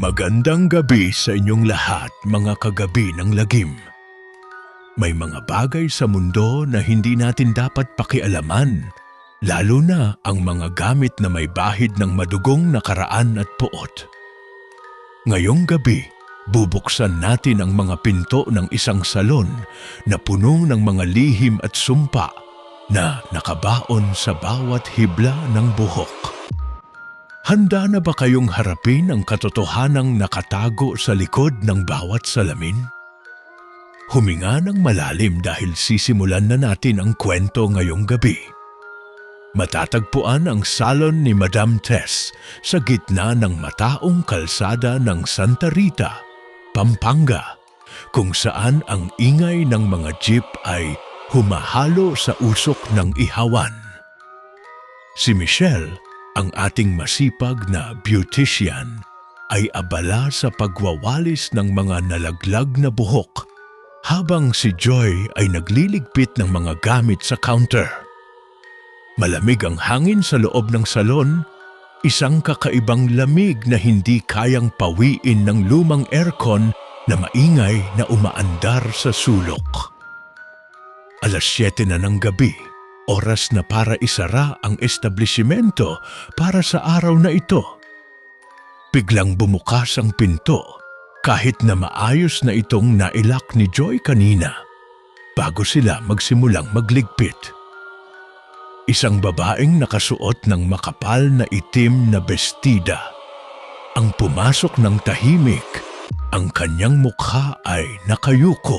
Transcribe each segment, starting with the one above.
Magandang gabi sa inyong lahat, mga kagabi ng lagim. May mga bagay sa mundo na hindi natin dapat pakialaman, lalo na ang mga gamit na may bahid ng madugong nakaraan at puot. Ngayong gabi, bubuksan natin ang mga pinto ng isang salon na puno ng mga lihim at sumpa na nakabaon sa bawat hibla ng buhok. Handa na ba kayong harapin ang katotohanang nakatago sa likod ng bawat salamin? Huminga ng malalim dahil sisimulan na natin ang kwento ngayong gabi. Matatagpuan ang salon ni Madam Tess sa gitna ng mataong kalsada ng Santa Rita, Pampanga, kung saan ang ingay ng mga jeep ay humahalo sa usok ng ihawan. Si Michelle, ang ating masipag na beautician, ay abala sa pagwawalis ng mga nalaglag na buhok habang si Joy ay nagliligpit ng mga gamit sa counter. Malamig ang hangin sa loob ng salon, isang kakaibang lamig na hindi kayang pawiin ng lumang aircon na maingay na umaandar sa sulok. 7:00 na ng gabi. Oras na para isara ang establishmento para sa araw na ito. Biglang bumukas ang pinto kahit na maayos na itong nailak ni Joy kanina bago sila magsimulang magligpit. Isang babaeng nakasuot ng makapal na itim na bestida ang pumasok ng tahimik. Ang kanyang mukha ay nakayuko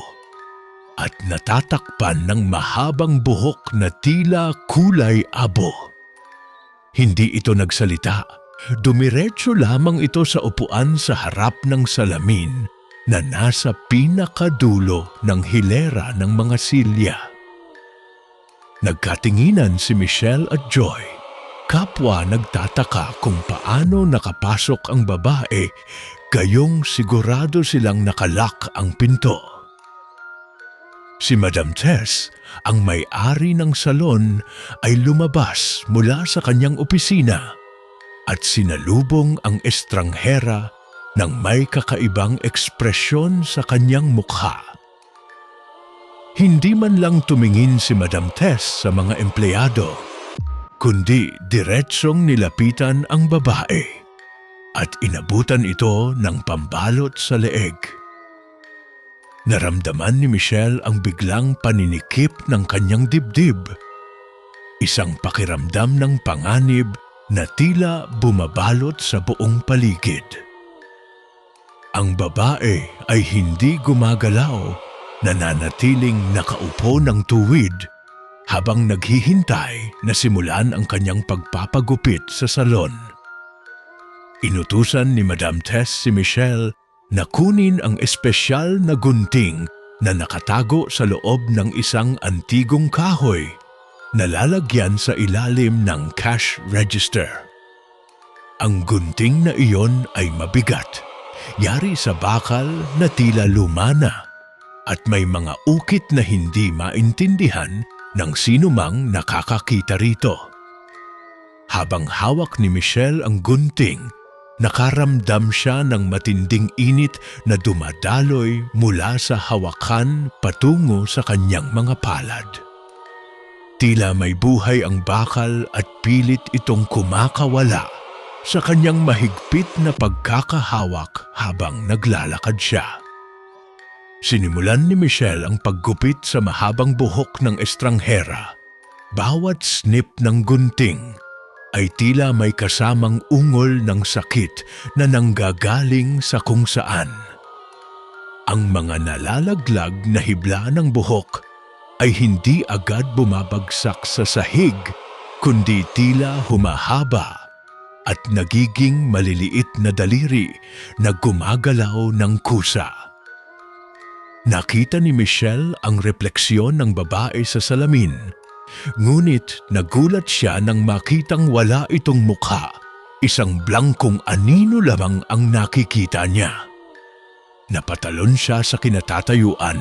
at natatakpan ng mahabang buhok na tila kulay abo. Hindi ito nagsalita. Dumiretso lamang ito sa upuan sa harap ng salamin na nasa pinakadulo ng hilera ng mga silya. Nagkatinginan si Michelle at Joy. Kapwa nagtataka kung paano nakapasok ang babae, gayong sigurado silang nakalak ang pinto. Si Madam Tess, ang may-ari ng salon, ay lumabas mula sa kanyang opisina at sinalubong ang estranghera ng may kakaibang ekspresyon sa kanyang mukha. Hindi man lang tumingin si Madam Tess sa mga empleyado, kundi diretsong nilapitan ang babae at inabutan ito ng pambalot sa leeg. Naramdaman ni Michelle ang biglang paninikip ng kanyang dibdib. Isang pakiramdam ng panganib na tila bumabalot sa buong paligid. Ang babae ay hindi gumagalaw, nananatiling nakaupo ng tuwid habang naghihintay na simulan ang kanyang pagpapagupit sa salon. Inutusan ni Madam Tess si Michelle na kunin ang espesyal na gunting na nakatago sa loob ng isang antigong kahoy na lalagyan sa ilalim ng cash register. Ang gunting na iyon ay mabigat, yari sa bakal na tila lumana at may mga ukit na hindi maintindihan ng sinumang nakakakita rito. Habang hawak ni Michelle ang gunting, nakaramdam siya ng matinding init na dumadaloy mula sa hawakan patungo sa kanyang mga palad. Tila may buhay ang bakal at pilit itong kumakawala sa kanyang mahigpit na pagkakahawak habang naglalakad siya. Sinimulan ni Michelle ang paggupit sa mahabang buhok ng estranghera. Bawat snip ng gunting ay tila may kasamang ungol ng sakit na nanggagaling sa kung saan. Ang mga nalalaglag na hibla ng buhok ay hindi agad bumabagsak sa sahig, kundi tila humahaba at nagiging maliliit na daliri na gumagalaw ng kusa. Nakita ni Michelle ang refleksyon ng babae sa salamin. Ngunit nagulat siya nang makitang wala itong mukha. Isang blangkong anino lamang ang nakikita niya. Napatalon siya sa kinatatayuan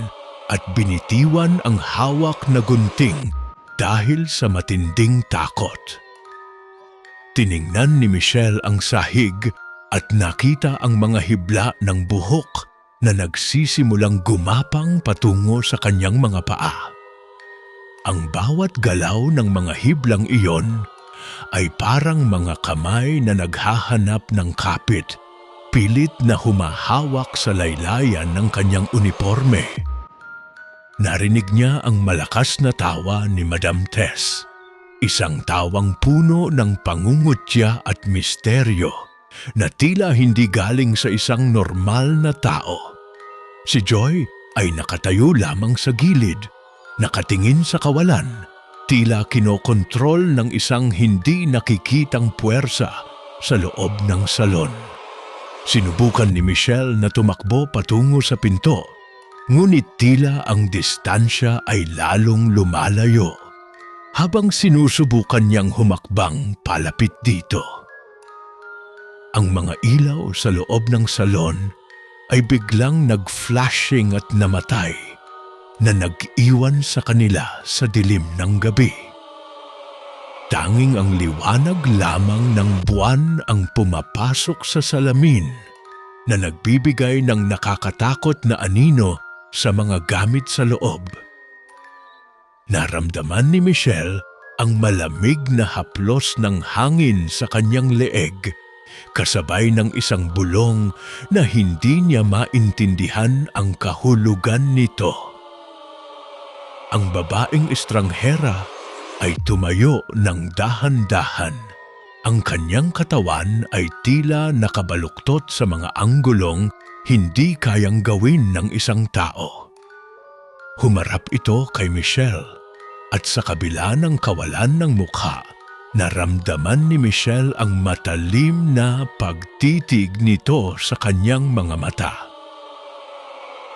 at binitiwan ang hawak na gunting dahil sa matinding takot. Tiningnan ni Michelle ang sahig at nakita ang mga hibla ng buhok na nagsisimulang gumapang patungo sa kanyang mga paa. Ang bawat galaw ng mga hiblang iyon ay parang mga kamay na naghahanap ng kapit, pilit na humahawak sa laylayan ng kanyang uniforme. Narinig niya ang malakas na tawa ni Madam Tess, isang tawang puno ng pangungutya at misteryo na tila hindi galing sa isang normal na tao. Si Joy ay nakatayo lamang sa gilid, nakatingin sa kawalan, tila kinokontrol ng isang hindi nakikitang puwersa sa loob ng salon. Sinubukan ni Michelle na tumakbo patungo sa pinto, ngunit tila ang distansya ay lalong lumalayo habang sinusubukan niyang humakbang palapit dito. Ang mga ilaw sa loob ng salon ay biglang nag-flashing at namatay na nag-iwan sa kanila sa dilim ng gabi. Tanging ang liwanag lamang ng buwan ang pumapasok sa salamin na nagbibigay ng nakakatakot na anino sa mga gamit sa loob. Naramdaman ni Michelle ang malamig na haplos ng hangin sa kanyang leeg, kasabay ng isang bulong na hindi niya maintindihan ang kahulugan nito. Ang babaeng estranghera ay tumayo ng dahan-dahan. Ang kanyang katawan ay tila nakabaluktot sa mga anggulong hindi kayang gawin ng isang tao. Humarap ito kay Michelle at sa kabila ng kawalan ng mukha, naramdaman ni Michelle ang matalim na pagtitig nito sa kanyang mga mata.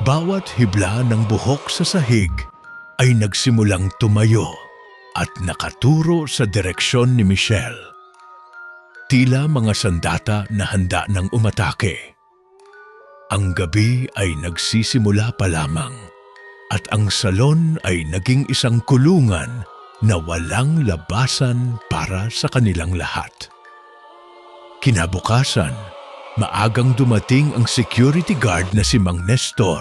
Bawat hibla ng buhok sa sahig ay nagsimulang tumayo at nakaturo sa direksyon ni Michelle. Tila mga sandata na handa ng umatake. Ang gabi ay nagsisimula pa lamang at ang salon ay naging isang kulungan na walang labasan para sa kanilang lahat. Kinabukasan, maagang dumating ang security guard na si Mang Nestor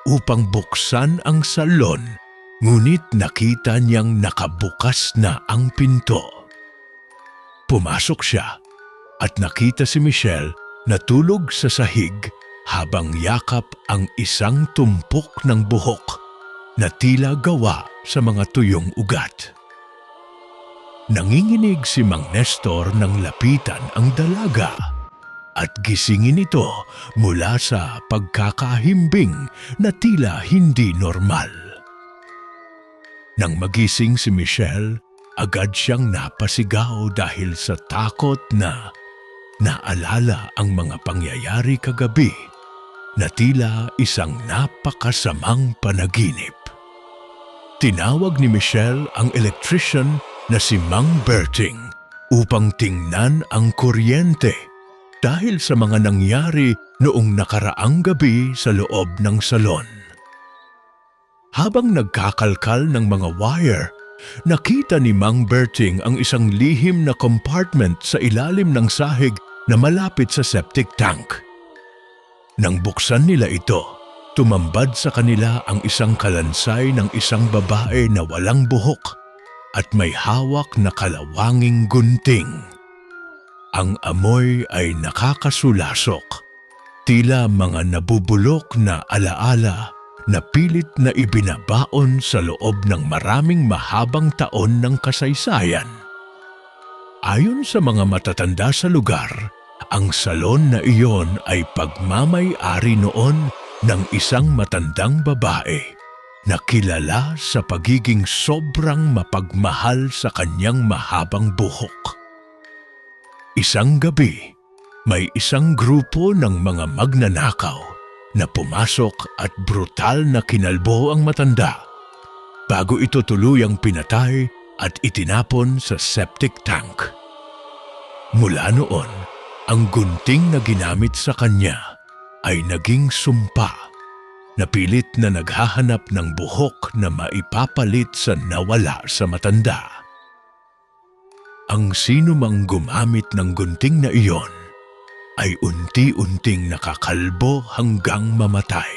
upang buksan ang salon, ngunit nakita niyang nakabukas na ang pinto. Pumasok siya at nakita si Michelle na tulog sa sahig habang yakap ang isang tumpok ng buhok na tila gawa sa mga tuyong ugat. Nanginginig si Mang Nestor nang lapitan ang dalaga at gisingin ito mula sa pagkakahimbing na tila hindi normal. Nang magising si Michelle, agad siyang napasigaw dahil sa takot na naalala ang mga pangyayari kagabi na tila isang napakasamang panaginip. Tinawag ni Michelle ang electrician na si Mang Berting upang tingnan ang kuryente dahil sa mga nangyari noong nakaraang gabi sa loob ng salon. Habang nagkakalkal ng mga wire, nakita ni Mang Berting ang isang lihim na compartment sa ilalim ng sahig na malapit sa septic tank. Nang buksan nila ito, tumambad sa kanila ang isang kalansay ng isang babae na walang buhok at may hawak na kalawanging gunting. Ang amoy ay nakakasulasok, tila mga nabubulok na alaala na pilit na ibinabaon sa loob ng maraming mahabang taon ng kasaysayan. Ayon sa mga matatanda sa lugar, ang salon na iyon ay pagmamay-ari noon ng isang matandang babae na kilala sa pagiging sobrang mapagmahal sa kanyang mahabang buhok. Isang gabi, may isang grupo ng mga magnanakaw na pumasok at brutal na kinalbo ang matanda bago ito tuluyang pinatay at itinapon sa septic tank. Mula noon, ang gunting na ginamit sa kanya ay naging sumpa na pilit na naghahanap ng buhok na maipapalit sa nawala sa matanda. Ang sino mang gumamit ng gunting na iyon ay unti-unting nakakalbo hanggang mamatay.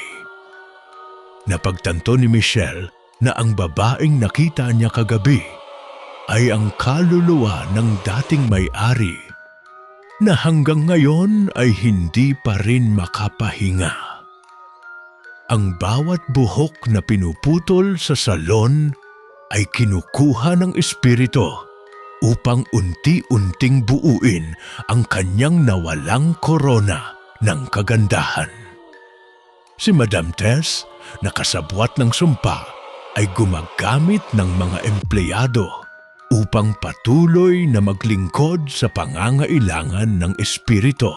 Napagtanto ni Michelle na ang babaeng nakita niya kagabi ay ang kaluluwa ng dating may-ari na hanggang ngayon ay hindi pa rin makapahinga. Ang bawat buhok na pinuputol sa salon ay kinukuha ng espiritu upang unti-unting buuin ang kanyang nawalang korona ng kagandahan. Si Madam Tess, nakasabwat ng sumpa, ay gumagamit ng mga empleyado upang patuloy na maglingkod sa pangangailangan ng espiritu.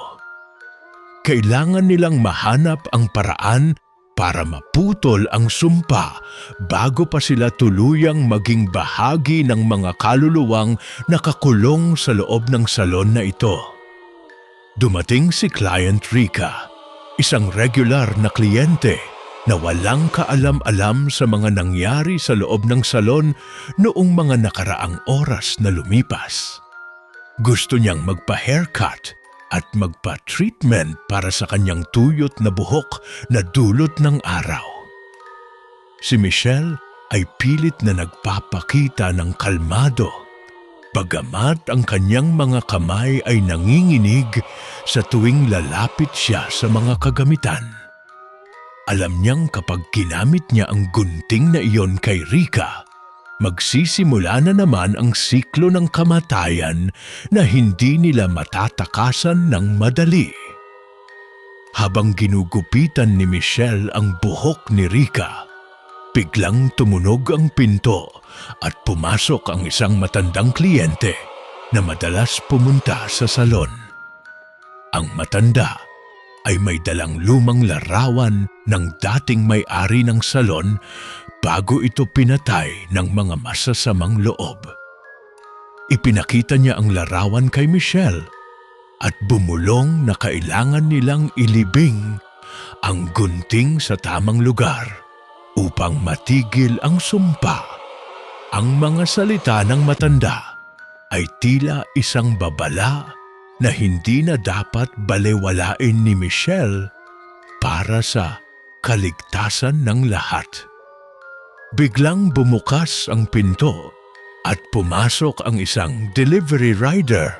Kailangan nilang mahanap ang paraan para maputol ang sumpa bago pa sila tuluyang maging bahagi ng mga kaluluwang nakakulong sa loob ng salon na ito. Dumating si Client Rica, isang regular na kliyente na walang kaalam-alam sa mga nangyari sa loob ng salon noong mga nakaraang oras na lumipas. Gusto niyang magpa-haircut at magpa-treatment para sa kanyang tuyot na buhok na dulot ng araw. Si Michelle ay pilit na nagpapakita ng kalmado, bagamat ang kanyang mga kamay ay nanginginig sa tuwing lalapit siya sa mga kagamitan. Alam niyang kapag ginamit niya ang gunting na iyon kay Rica, magsisimula na naman ang siklo ng kamatayan na hindi nila matatakasan ng madali. Habang ginugupitan ni Michelle ang buhok ni Rica, biglang tumunog ang pinto at pumasok ang isang matandang kliyente na madalas pumunta sa salon. Ang matanda ay may dalang lumang larawan ng dating may-ari ng salon bago ito pinatay ng mga masasamang loob. Ipinakita niya ang larawan kay Michelle at bumulong na kailangan nilang ilibing ang gunting sa tamang lugar upang matigil ang sumpa. Ang mga salita ng matanda ay tila isang babala na hindi na dapat balewalain ni Michelle para sa kaligtasan ng lahat. Biglang bumukas ang pinto at pumasok ang isang delivery rider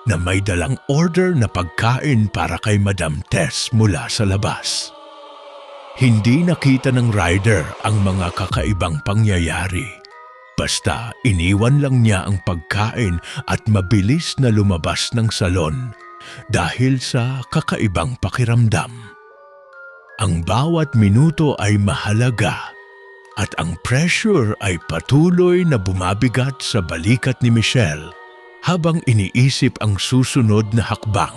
na may dalang order na pagkain para kay Madam Tess mula sa labas. Hindi nakita ng rider ang mga kakaibang pangyayari. Basta iniwan lang niya ang pagkain at mabilis na lumabas ng salon dahil sa kakaibang pakiramdam. Ang bawat minuto ay mahalaga at ang pressure ay patuloy na bumabigat sa balikat ni Michelle habang iniisip ang susunod na hakbang.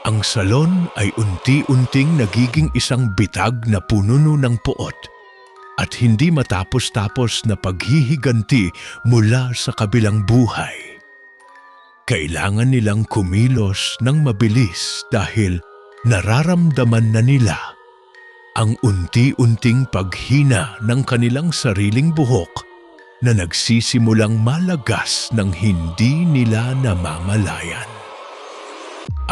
Ang salon ay unti-unting nagiging isang bitag na pununo ng puot at hindi matapos-tapos na paghihiganti mula sa kabilang buhay. Kailangan nilang kumilos ng mabilis dahil nararamdaman na nila ang unti-unting paghina ng kanilang sariling buhok na nagsisimulang malagas ng hindi nila namamalayan.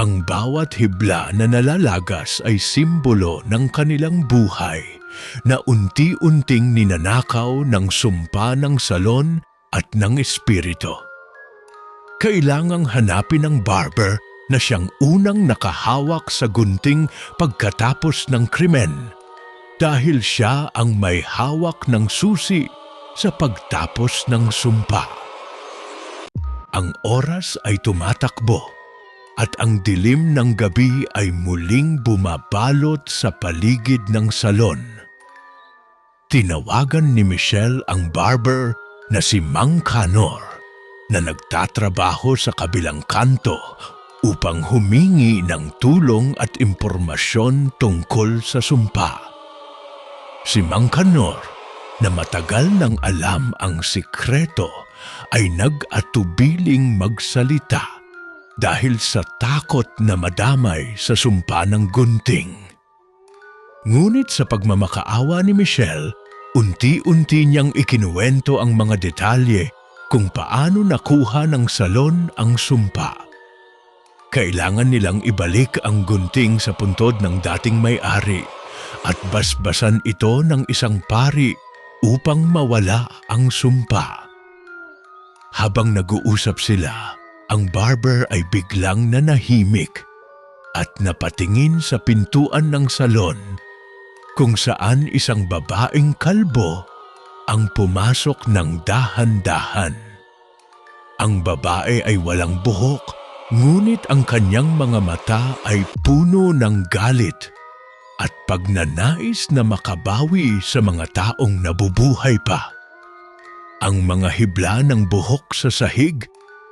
Ang bawat hibla na nalalagas ay simbolo ng kanilang buhay na unti-unting ninanakaw ng sumpa ng salon at ng espiritu. Kailangang hanapin ng barber na siyang unang nakahawak sa gunting pagkatapos ng krimen dahil siya ang may hawak ng susi sa pagtapos ng sumpa. Ang oras ay tumatakbo at ang dilim ng gabi ay muling bumabalot sa paligid ng salon. Tinawagan ni Michelle ang barber na si Mang Canor na nagtatrabaho sa kabilang kanto upang humingi ng tulong at impormasyon tungkol sa sumpa. Si Mang Canor, na matagal nang alam ang sikreto, ay nag-atubiling magsalita dahil sa takot na madamay sa sumpa ng gunting. Ngunit sa pagmamakaawa ni Michelle, unti-unti niyang ikinuwento ang mga detalye kung paano nakuha ng salon ang sumpa. Kailangan nilang ibalik ang gunting sa puntod ng dating may-ari at basbasan ito ng isang pari upang mawala ang sumpa. Habang nag-uusap sila, ang barber ay biglang nanahimik at napatingin sa pintuan ng salon kung saan isang babaeng kalbo ang pumasok ng dahan-dahan. Ang babae ay walang buhok, ngunit ang kanyang mga mata ay puno ng galit at pagnanais na makabawi sa mga taong nabubuhay pa. Ang mga hibla ng buhok sa sahig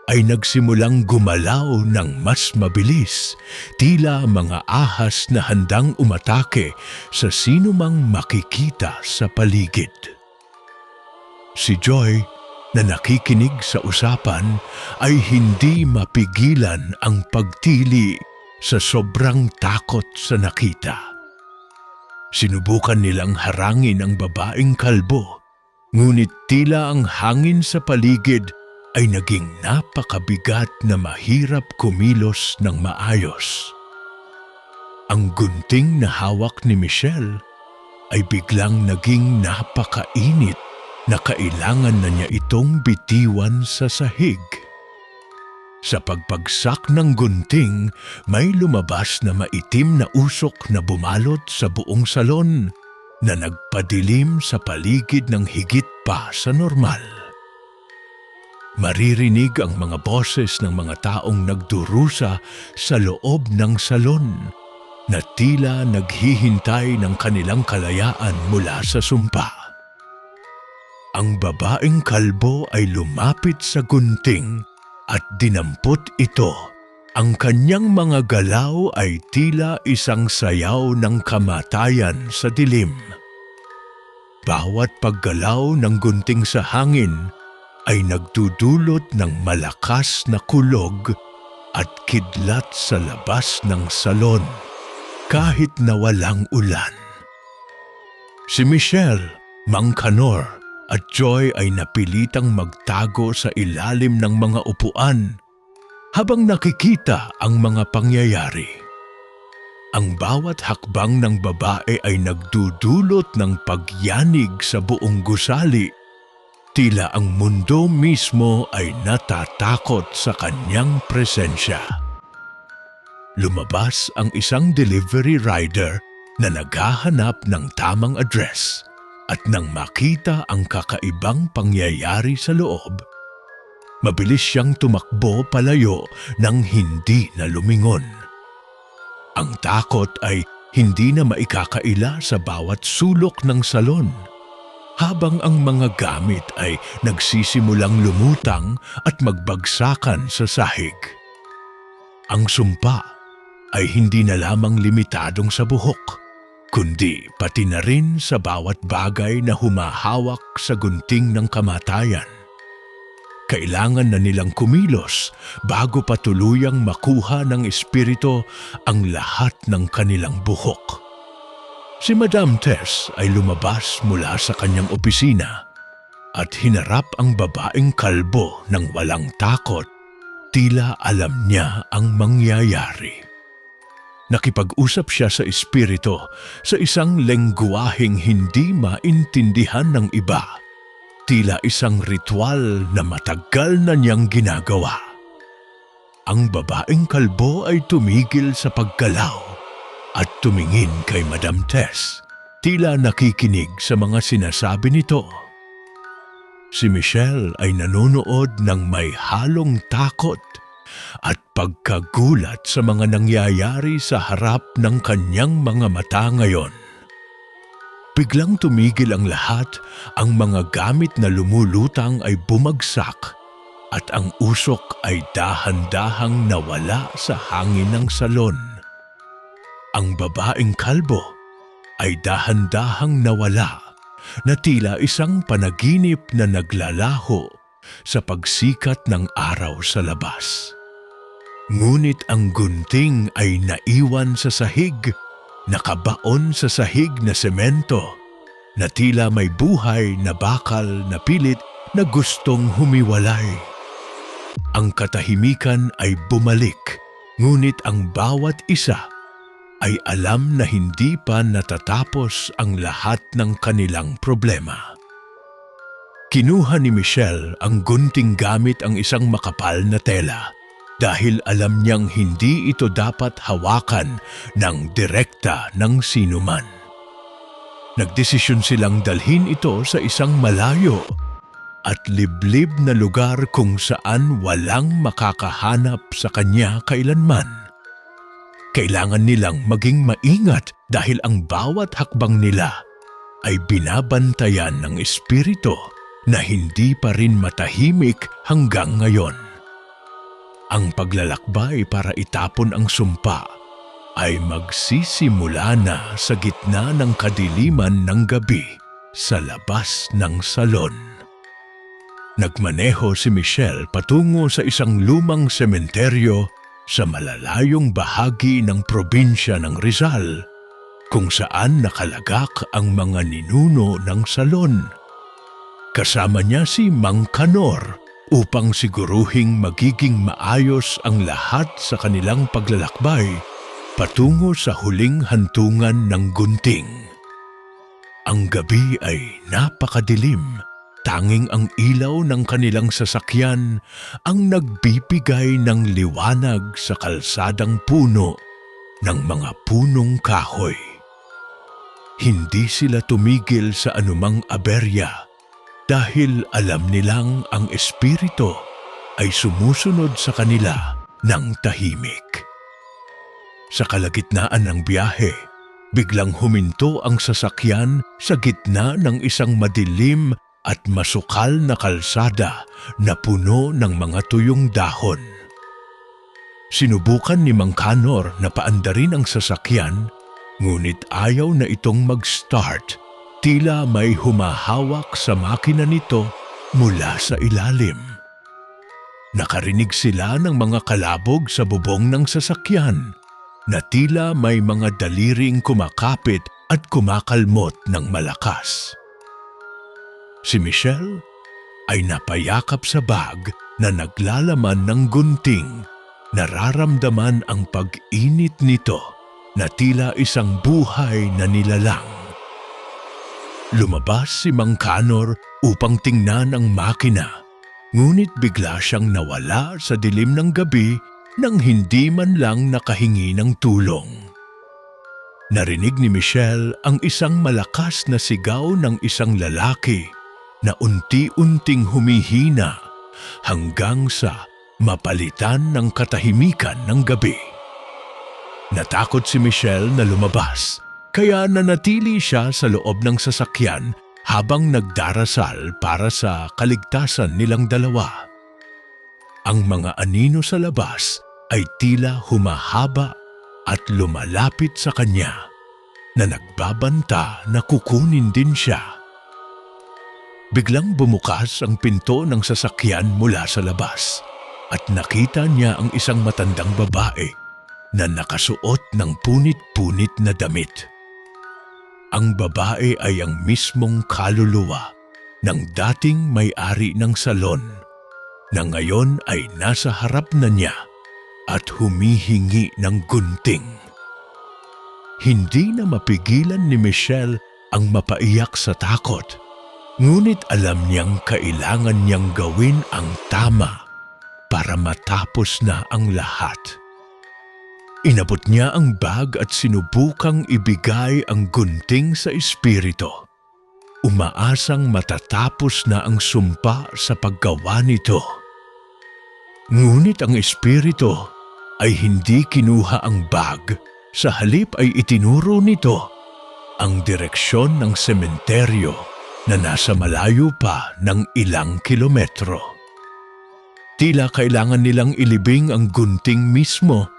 ay nagsimulang gumalaw ng mas mabilis, tila mga ahas na handang umatake sa sinumang makikita sa paligid. Si Joy, na nakikinig sa usapan, ay hindi mapigilan ang pagtili sa sobrang takot sa nakita. Sinubukan nilang harangin ang babaeng kalbo, ngunit tila ang hangin sa paligid ay naging napakabigat na mahirap kumilos ng maayos. Ang gunting na hawak ni Michelle ay biglang naging napakainit na kailangan na niya itong bitiwan sa sahig. Sa pagpagsak ng gunting, may lumabas na maitim na usok na bumalot sa buong salon na nagpadilim sa paligid ng higit pa sa normal. Maririnig ang mga boses ng mga taong nagdurusa sa loob ng salon na tila naghihintay ng kanilang kalayaan mula sa sumpa. Ang babaeng kalbo ay lumapit sa gunting at dinampot ito. Ang kanyang mga galaw ay tila isang sayaw ng kamatayan sa dilim. Bawat paggalaw ng gunting sa hangin ay nagdudulot ng malakas na kulog at kidlat sa labas ng salon kahit na walang ulan. Si Michelle, Mang Kanor at Joy ay napilitang magtago sa ilalim ng mga upuan habang nakikita ang mga pangyayari. Ang bawat hakbang ng babae ay nagdudulot ng pagyanig sa buong gusali. Tila ang mundo mismo ay natatakot sa kanyang presensya. Lumabas ang isang delivery rider na naghahanap ng tamang address. At nang makita ang kakaibang pangyayari sa loob, mabilis siyang tumakbo palayo nang hindi na lumingon. Ang takot ay hindi na maikakaila sa bawat sulok ng salon, habang ang mga gamit ay nagsisimulang lumutang at magbagsakan sa sahig. Ang sumpa ay hindi na lamang limitadong sa buhok, kundi pati na rin sa bawat bagay na humahawak sa gunting ng kamatayan. Kailangan na nilang kumilos bago pa tuluyang makuha ng espiritu ang lahat ng kanilang buhok. Si Madam Tess ay lumabas mula sa kanyang opisina at hinarap ang babaeng kalbo ng walang takot, tila alam niya ang mangyayari. Nakipag-usap siya sa espiritu sa isang lengguwaheng hindi maintindihan ng iba, tila isang ritual na matagal na niyang ginagawa. Ang babaeng kalbo ay tumigil sa paggalaw at tumingin kay Madam Tess, tila nakikinig sa mga sinasabi nito. Si Michelle ay nanonood ng may halong takot at pagkagulat sa mga nangyayari sa harap ng kanyang mga mata ngayon. Biglang tumigil ang lahat, ang mga gamit na lumulutang ay bumagsak at ang usok ay dahan-dahang nawala sa hangin ng salon. Ang babaeng kalbo ay dahan-dahang nawala na tila isang panaginip na naglalaho sa pagsikat ng araw sa labas. Ngunit ang gunting ay naiwan sa sahig, nakabaon sa sahig na semento, na tila may buhay na bakal na pilit na gustong humiwalay. Ang katahimikan ay bumalik, Ngunit ang bawat isa ay alam na hindi pa natatapos ang lahat ng kanilang problema. Kinuha ni Michelle ang gunting gamit ang isang makapal na tela dahil alam niyang hindi ito dapat hawakan ng direkta ng sinuman. Nagdesisyon silang dalhin ito sa isang malayo at liblib na lugar kung saan walang makakahanap sa kanya kailanman. Kailangan nilang maging maingat dahil ang bawat hakbang nila ay binabantayan ng espiritu na hindi pa rin matahimik hanggang ngayon. Ang paglalakbay para itapon ang sumpa ay magsisimula na sa gitna ng kadiliman ng gabi sa labas ng salon. Nagmaneho si Michelle patungo sa isang lumang sementeryo sa malalayong bahagi ng probinsya ng Rizal, kung saan nakalagak ang mga ninuno ng salon. Kasama niya si Mang Kanor upang siguruhing magiging maayos ang lahat sa kanilang paglalakbay patungo sa huling hantungan ng gunting. Ang gabi ay napakadilim. Tanging ang ilaw ng kanilang sasakyan ang nagbibigay ng liwanag sa kalsadang puno ng mga punong kahoy. Hindi sila tumigil sa anumang aberya dahil alam nilang ang espiritu ay sumusunod sa kanila ng tahimik. Sa kalagitnaan ng biyahe, biglang huminto ang sasakyan sa gitna ng isang madilim at masukal na kalsada na puno ng mga tuyong dahon. Sinubukan ni Mang Kanor na paandarin ang sasakyan, ngunit ayaw na itong mag-start. Tila may humahawak sa makina nito mula sa ilalim. Nakarinig sila ng mga kalabog sa bubong ng sasakyan na tila may mga daliring kumakapit at kumakalmot ng malakas. Si Michelle ay napayakap sa bag na naglalaman ng gunting. Nararamdaman ang pag-init nito na tila isang buhay na nilalang. Lumabas si Mang Kanor upang tingnan ang makina, ngunit bigla siyang nawala sa dilim ng gabi nang hindi man lang nakahingi ng tulong. Narinig ni Michelle ang isang malakas na sigaw ng isang lalaki na unti-unting humihina hanggang sa mapalitan ng katahimikan ng gabi. Natakot si Michelle na lumabas, kaya nanatili siya sa loob ng sasakyan habang nagdarasal para sa kaligtasan nilang dalawa. Ang mga anino sa labas ay tila humahaba at lumalapit sa kanya na nagbabanta na kukunin din siya. Biglang bumukas ang pinto ng sasakyan mula sa labas at nakita niya ang isang matandang babae na nakasuot ng punit-punit na damit. Ang babae ay ang mismong kaluluwa ng dating may-ari ng salon na ngayon ay nasa harap na niya at humihingi ng gunting. Hindi na mapigilan ni Michelle ang mapaiyak sa takot. Ngunit alam niyang kailangan niyang gawin ang tama para matapos na ang lahat. Inabot niya ang bag at sinubukang ibigay ang gunting sa espiritu. Umaasang matatapos na ang sumpa sa paggawa nito. Ngunit ang espiritu ay hindi kinuha ang bag, sa halip ay itinuro nito ang direksyon ng sementeryo na nasa malayo pa ng ilang kilometro. Tila kailangan nilang ilibing ang gunting mismo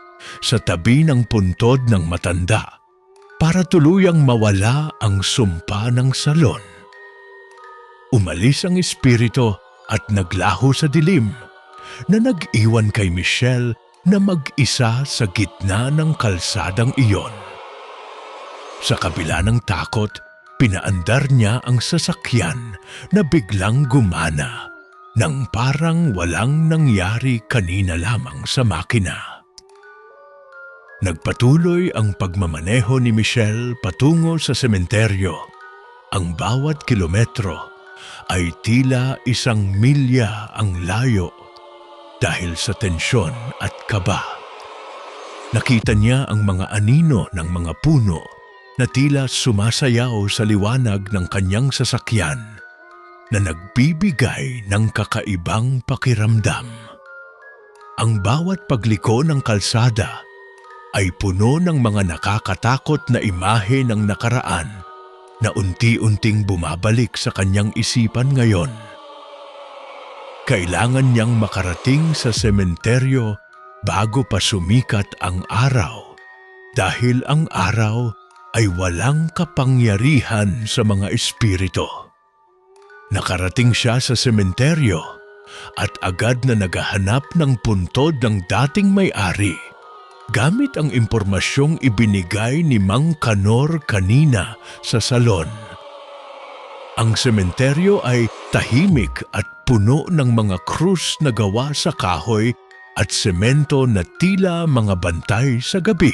sa tabi ng puntod ng matanda para tuluyang mawala ang sumpa ng salon. Umalis ang espiritu at naglaho sa dilim na nag-iwan kay Michelle na mag-isa sa gitna ng kalsadang iyon. Sa kabila ng takot, pinaandar niya ang sasakyan na biglang gumana nang parang walang nangyari kanina lamang sa makina. Nagpatuloy ang pagmamaneho ni Michelle patungo sa sementeryo. Ang bawat kilometro ay tila 1 milya ang layo dahil sa tensyon at kaba. Nakita niya ang mga anino ng mga puno na tila sumasayaw sa liwanag ng kanyang sasakyan na nagbibigay ng kakaibang pakiramdam. Ang bawat pagliko ng kalsada ay puno ng mga nakakatakot na imahe ng nakaraan na unti-unting bumabalik sa kanyang isipan ngayon. Kailangan niyang makarating sa sementeryo bago pa sumikat ang araw dahil ang araw ay walang kapangyarihan sa mga espiritu. Nakarating siya sa sementeryo at agad na naghahanap ng puntod ng dating may-ari gamit ang impormasyong ibinigay ni Mang Kanor kanina sa salon. Ang sementeryo ay tahimik at puno ng mga krus na gawa sa kahoy at semento na tila mga bantay sa gabi.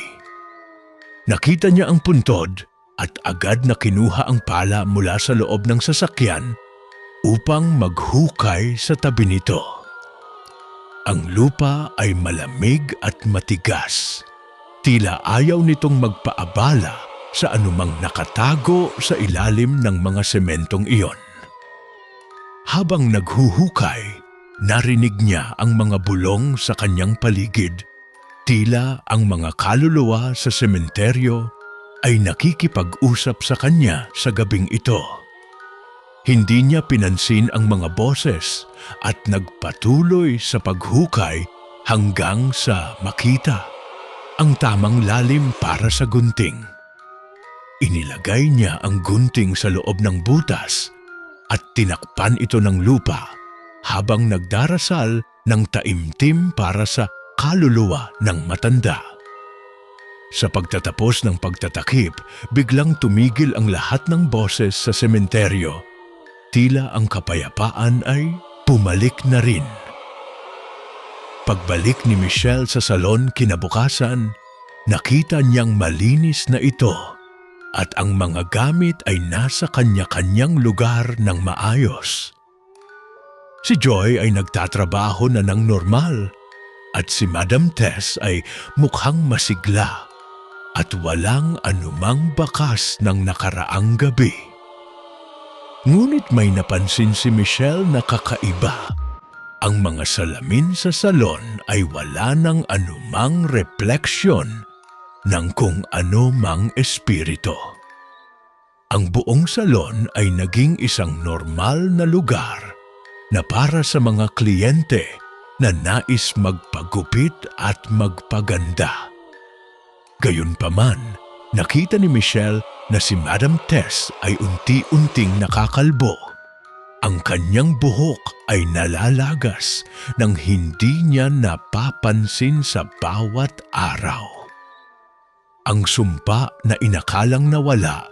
Nakita niya ang puntod at agad na kinuha ang pala mula sa loob ng sasakyan upang maghukay sa tabi nito. Ang lupa ay malamig at matigas. Tila ayaw nitong magpaabala sa anumang nakatago sa ilalim ng mga sementong iyon. Habang naghuhukay, narinig niya ang mga bulong sa kanyang paligid. Tila ang mga kaluluwa sa sementeryo ay nakikipag-usap sa kanya sa gabing ito. Hindi niya pinansin ang mga boses at nagpatuloy sa paghukay hanggang sa makita ang tamang lalim para sa gunting. Inilagay niya ang gunting sa loob ng butas at tinakpan ito ng lupa habang nagdarasal ng taimtim para sa kaluluwa ng matanda. Sa pagtatapos ng pagtatakip, biglang tumigil ang lahat ng boses sa sementeryo. Tila ang kapayapaan ay pumalik na rin. Pagbalik ni Michelle sa salon kinabukasan, nakita niyang malinis na ito at ang mga gamit ay nasa kanya-kanyang lugar ng maayos. Si Joy ay nagtatrabaho na ng normal at si Madam Tess ay mukhang masigla at walang anumang bakas ng nakaraang gabi. Ngunit may napansin si Michelle na kakaiba. Ang mga salamin sa salon ay wala ng anumang refleksyon ng kung ano mang espiritu. Ang buong salon ay naging isang normal na lugar na para sa mga kliyente na nais magpagupit at magpaganda. Gayunpaman, nakita ni Michelle na si Madam Tess ay unti-unting nakakalbo. Ang kanyang buhok ay nalalagas nang hindi niya napapansin sa bawat araw. Ang sumpa na inakalang nawala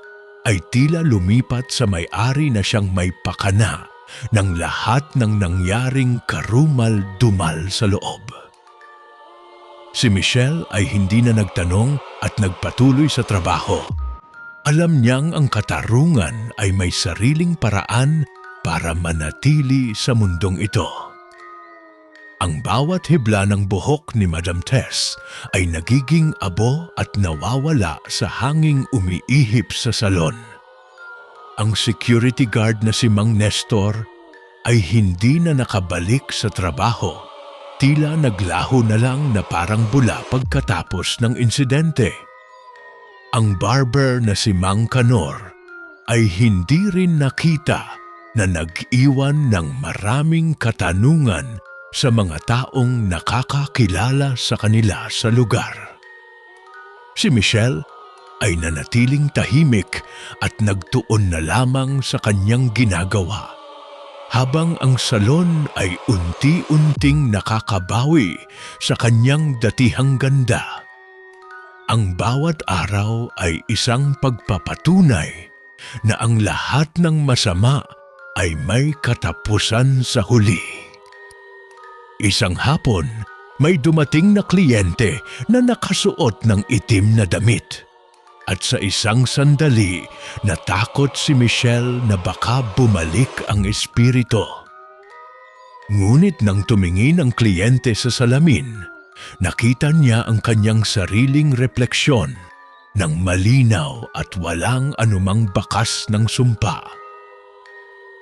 ay tila lumipat sa may-ari na siyang may pakana ng lahat ng nangyaring karumal-dumal sa loob. Si Michelle ay hindi na nagtanong at nagpatuloy sa trabaho. Alam niyang ang katarungan ay may sariling paraan para manatili sa mundong ito. Ang bawat hibla ng buhok ni Madam Tess ay nagiging abo at nawawala sa hanging umiihip sa salon. Ang security guard na si Mang Nestor ay hindi na nakabalik sa trabaho. Tila naglaho na lang na parang bula pagkatapos ng insidente. Ang barber na si Mang Kanor ay hindi rin nakita na nag-iwan ng maraming katanungan sa mga taong nakakakilala sa kanila sa lugar. Si Michelle ay nanatiling tahimik at nagtuon na lamang sa kanyang ginagawa, habang ang salon ay unti-unting nakakabawi sa kanyang datihang ganda. Ang bawat araw ay isang pagpapatunay na ang lahat ng masama ay may katapusan sa huli. Isang hapon, may dumating na kliyente na nakasuot ng itim na damit. At sa isang sandali, natakot si Michelle na baka bumalik ang espiritu. Ngunit nang tumingin ang kliyente sa salamin, nakita niya ang kanyang sariling refleksyon ng malinaw at walang anumang bakas ng sumpa.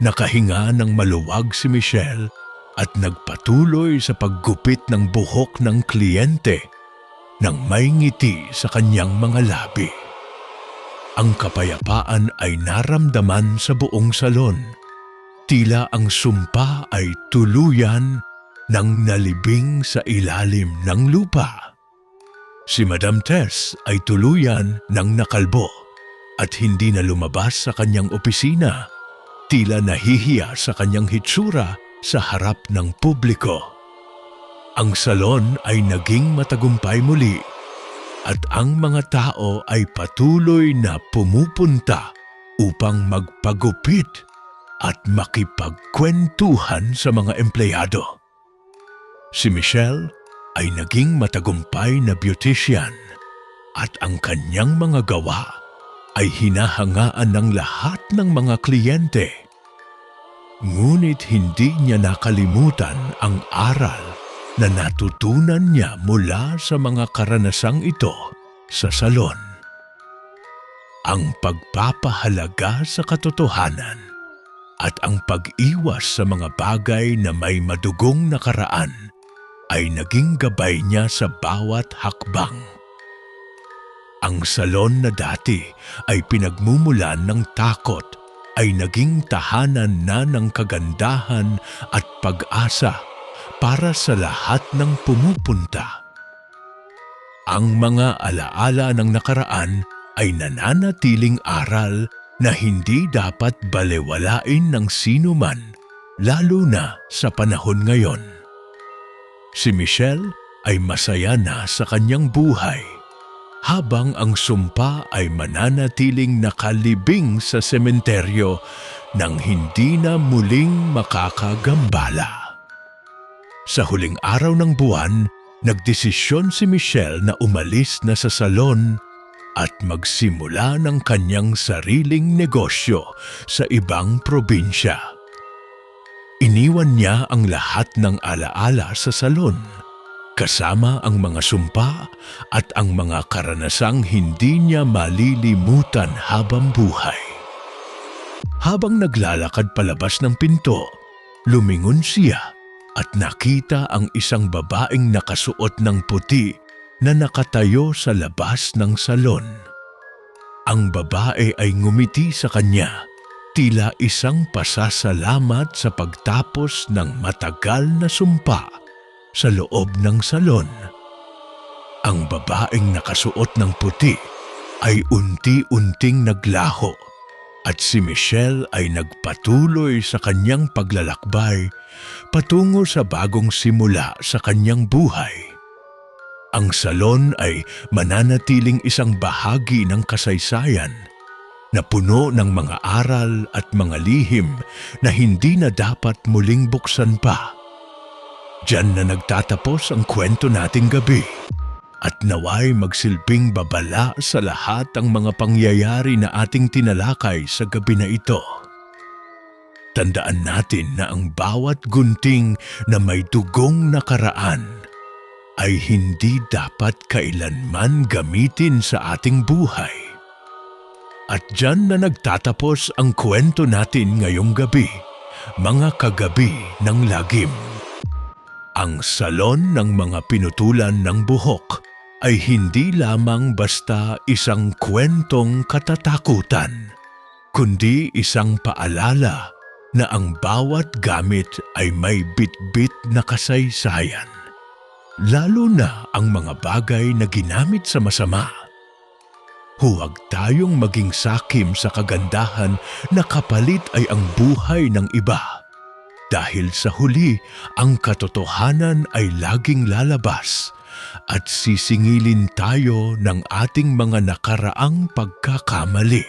Nakahinga ng maluwag si Michelle at nagpatuloy sa paggupit ng buhok ng kliyente nang may ngiti sa kanyang mga labi. Ang kapayapaan ay naramdaman sa buong salon. Tila ang sumpa ay tuluyan nang nalibing sa ilalim ng lupa. Si Madam Tess ay tuluyan nang nakalbo at hindi na lumabas sa kanyang opisina. Tila nahihiya sa kanyang hitsura sa harap ng publiko. Ang salon ay naging matagumpay muli at ang mga tao ay patuloy na pumupunta upang magpagupit at makipagkwentuhan sa mga empleyado. Si Michelle ay naging matagumpay na beautician at ang kanyang mga gawa ay hinahangaan ng lahat ng mga kliyente. Ngunit hindi niya nakalimutan ang aral na natutunan niya mula sa mga karanasang ito sa salon. Ang pagpapahalaga sa katotohanan at ang pag-iwas sa mga bagay na may madugong nakaraan ay naging gabay niya sa bawat hakbang. Ang salon na dati ay pinagmumulan ng takot ay naging tahanan na ng kagandahan at pag-asa para sa lahat ng pumupunta. Ang mga alaala ng nakaraan ay nananatiling aral na hindi dapat balewalain ng sino man, lalo na sa panahon ngayon. Si Michelle ay masaya na sa kanyang buhay, habang ang sumpa ay mananatiling nakalibing sa sementeryo nang hindi na muling makakagambala. Sa huling araw ng buwan, nagdesisyon si Michelle na umalis na sa salon at magsimula ng kanyang sariling negosyo sa ibang probinsya. Iniwan niya ang lahat ng alaala sa salon, kasama ang mga sumpa at ang mga karanasang hindi niya malilimutan habang buhay. Habang naglalakad palabas ng pinto, lumingon siya at nakita ang isang babaeng nakasuot ng puti na nakatayo sa labas ng salon. Ang babae ay ngumiti sa kanya, tila isang pasasalamat sa pagtapos ng matagal na sumpa sa loob ng salon. Ang babaeng nakasuot ng puti ay unti-unting naglaho at si Michelle ay nagpatuloy sa kanyang paglalakbay patungo sa bagong simula sa kanyang buhay. Ang salon ay mananatiling isang bahagi ng kasaysayan na puno ng mga aral at mga lihim na hindi na dapat muling buksan pa. Diyan na nagtatapos ang kwento nating gabi at naway magsilbing babala sa lahat ang mga pangyayari na ating tinalakay sa gabi na ito. Tandaan natin na ang bawat gunting na may dugong nakaraan ay hindi dapat kailanman gamitin sa ating buhay. At diyan na nagtatapos ang kwento natin ngayong gabi, mga kagabi ng lagim. Ang salon ng mga pinutulan ng buhok ay hindi lamang basta isang kwentong katatakutan, kundi isang paalala na ang bawat gamit ay may bitbit na kasaysayan, lalo na ang mga bagay na ginamit sa masama. Huwag tayong maging sakim sa kagandahan na kapalit ay ang buhay ng iba. Dahil sa huli, ang katotohanan ay laging lalabas at sisingilin tayo ng ating mga nakaraang pagkakamali.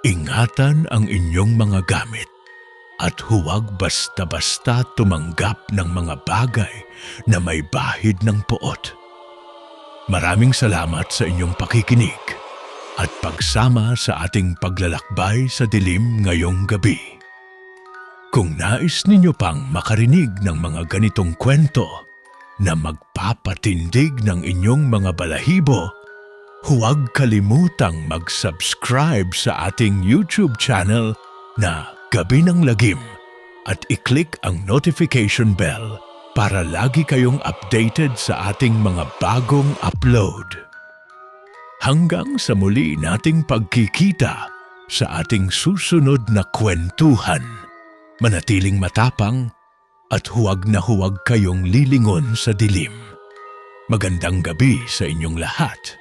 Ingatan ang inyong mga gamit at huwag basta-basta tumanggap ng mga bagay na may bahid ng poot. Maraming salamat sa inyong pakikinig at pagsama sa ating paglalakbay sa dilim ngayong gabi. Kung nais ninyo pang makarinig ng mga ganitong kwento na magpapatindig ng inyong mga balahibo, huwag kalimutang mag-subscribe sa ating YouTube channel na Gabi ng Lagim at i-click ang notification bell para lagi kayong updated sa ating mga bagong upload. Hanggang sa muli nating pagkikita sa ating susunod na kwentuhan, manatiling matapang at huwag na huwag kayong lilingon sa dilim. Magandang gabi sa inyong lahat.